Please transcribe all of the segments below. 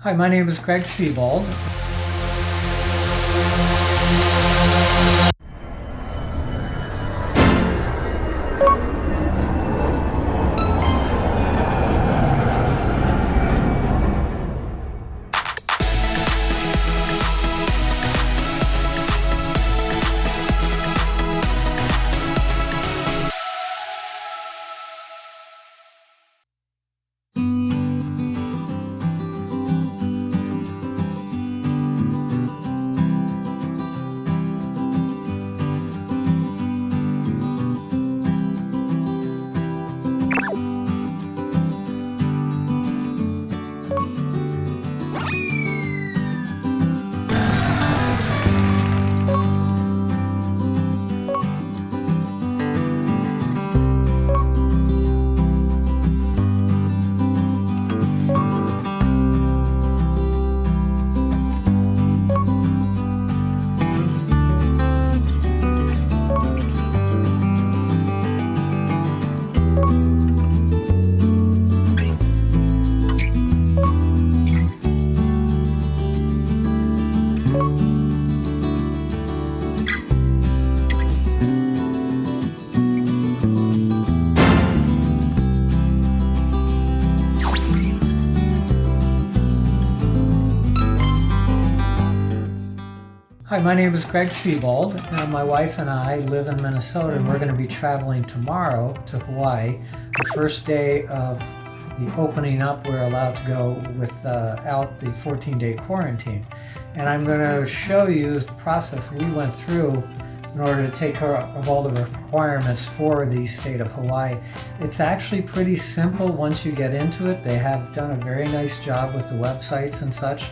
Hi, my name is Greg Siebold. Hi, my name is Greg Siebold. My wife and I live in Minnesota, and we're going to be traveling tomorrow to Hawaii. The first day of the opening up, we're allowed to go without the 14-day quarantine. And I'm going to show you the process we went through in order to take care of all the requirements for the state of Hawaii. It's actually pretty simple once you get into it. They have done a very nice job with the websites and such.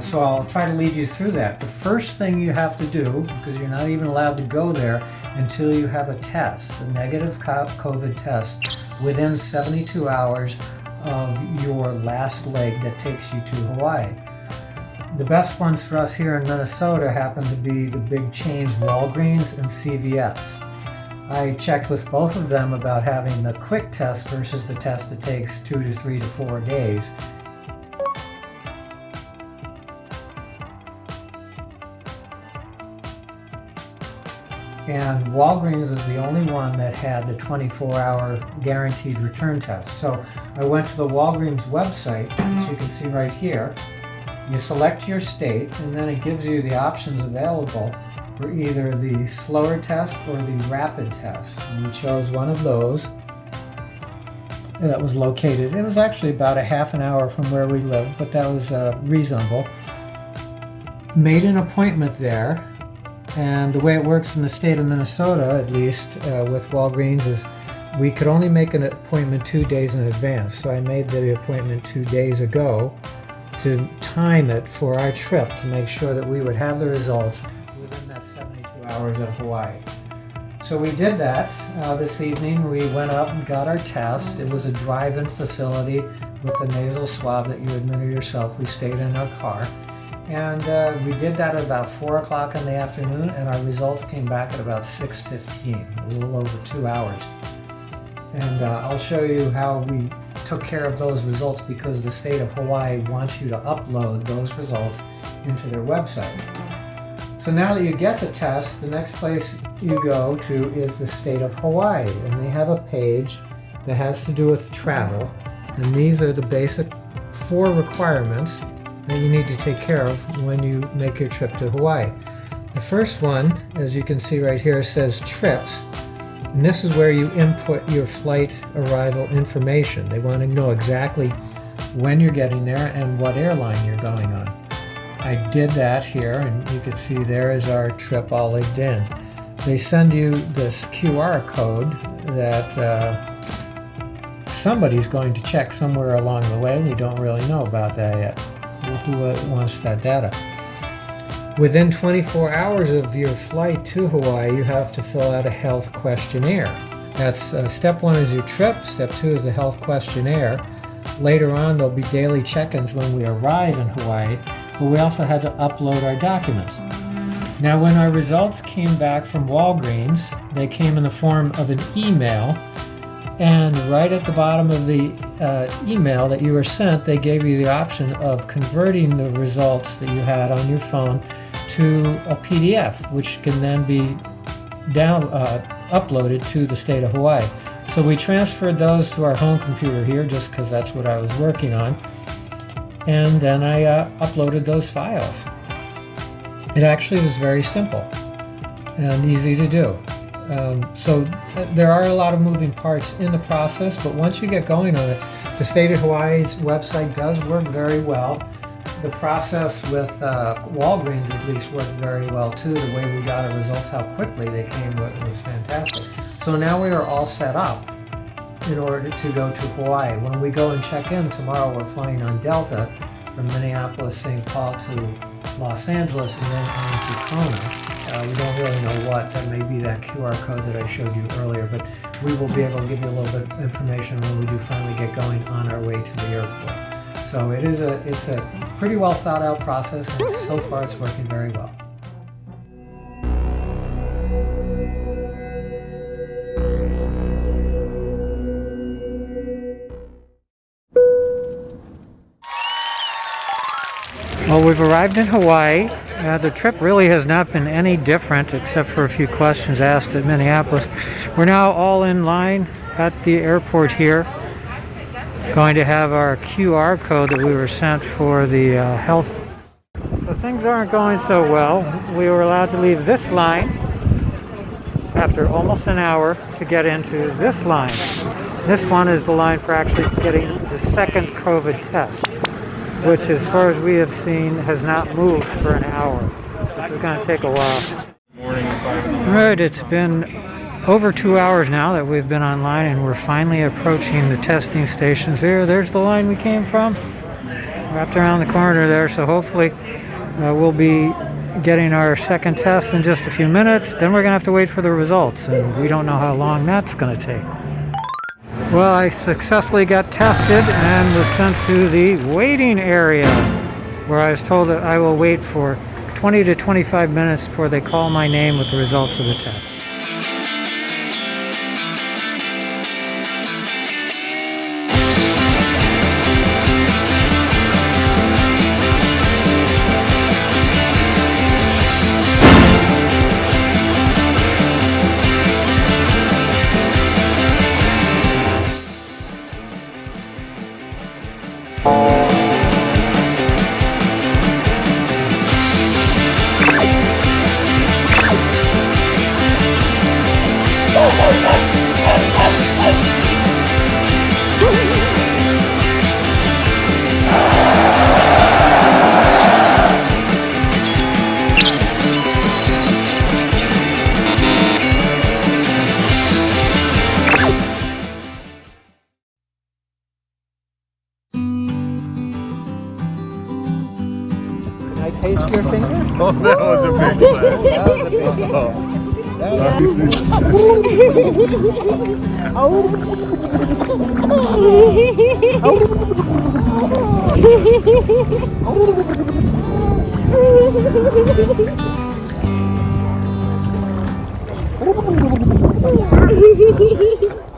So I'll try to lead you through that. The first thing you have to do, because you're not even allowed to go there until you have a test, a negative COVID test, within 72 hours of your last leg that takes you to Hawaii. The best ones for us here in Minnesota happen to be the big chains Walgreens and CVS. I checked with both of them about having the quick test versus the test that takes 2 to 3 to 4 days. And Walgreens is the only one that had the 24-hour guaranteed return test. So I went to the Walgreens website, which you can see right here. You select your state, and then it gives you the options available for either the slower test or the rapid test. And we chose one of those that was located. It was actually about a half an hour from where we live, but that was reasonable. Made an appointment there. And the way it works in the state of Minnesota, at least with Walgreens, is we could only make an appointment 2 days in advance. So I made the appointment 2 days ago to time it for our trip to make sure that we would have the results within that 72 hours of Hawaii. So we did that this evening. We went up and got our test. It was a drive-in facility with a nasal swab that you administer yourself. We stayed in our car. And we did that at about 4 o'clock in the afternoon, and our results came back at about 6:15, a little over 2 hours. And I'll show you how we took care of those results, because the state of Hawaii wants you to upload those results into their website. So now that you get the test, the next place you go to is the state of Hawaii, and they have a page that has to do with travel, and these are the basic 4 requirements that you need to take care of when you make your trip to Hawaii. The first one, as you can see right here, says trips, and this is where you input your flight arrival information. They want to know exactly when you're getting there and what airline you're going on. I did that here, and you can see there is our trip all linked in. They send you this QR code that somebody's going to check somewhere along the way. We don't really know about that yet. Who wants that data? Within 24 hours of your flight to Hawaii, you have to fill out a health questionnaire. That's step 1 is your trip, step 2 is the health questionnaire. Later on, there'll be daily check-ins when we arrive in Hawaii, but we also had to upload our documents. Now, when our results came back from Walgreens, they came in the form of an email, And right at the bottom of the email that you were sent, they gave you the option of converting the results that you had on your phone to a PDF, which can then be uploaded to the state of Hawaii. So we transferred those to our home computer here just because that's what I was working on. And then I uploaded those files. It actually was very simple and easy to do. So there are a lot of moving parts in the process, but once you get going on it, the state of Hawaii's website does work very well. The process with Walgreens at least worked very well too. The way we got our results, how quickly they came, was fantastic. So now we are all set up in order to go to Hawaii. When we go and check in tomorrow, we're flying on Delta from Minneapolis, St. Paul to Los Angeles and then on to Kona. We don't really know what. That may be that QR code that I showed you earlier, but we will be able to give you a little bit of information when we do finally get going on our way to the airport. So it's a pretty well thought out process, and so far it's working very well. Well, we've arrived in Hawaii. The trip really has not been any different except for a few questions asked at Minneapolis. We're now all in line at the airport here, going to have our QR code that we were sent for the health. So things aren't going so well. We were allowed to leave this line after almost an hour to get into this line. This one is the line for actually getting the second COVID test, which as far as we have seen has not moved for an hour. This is going to take a while. Alright, it's been over 2 hours now that we've been online, and we're finally approaching the testing stations here. There's the line we came from, wrapped around the corner there, so hopefully we'll be getting our second test in just a few minutes. Then we're going to have to wait for the results, and we don't know how long that's going to take. Well, I successfully got tested and was sent to the waiting area, where I was told that I will wait for 20 to 25 minutes before they call my name with the results of the test. Taste your finger? Oh, that was a big one. That was a big one.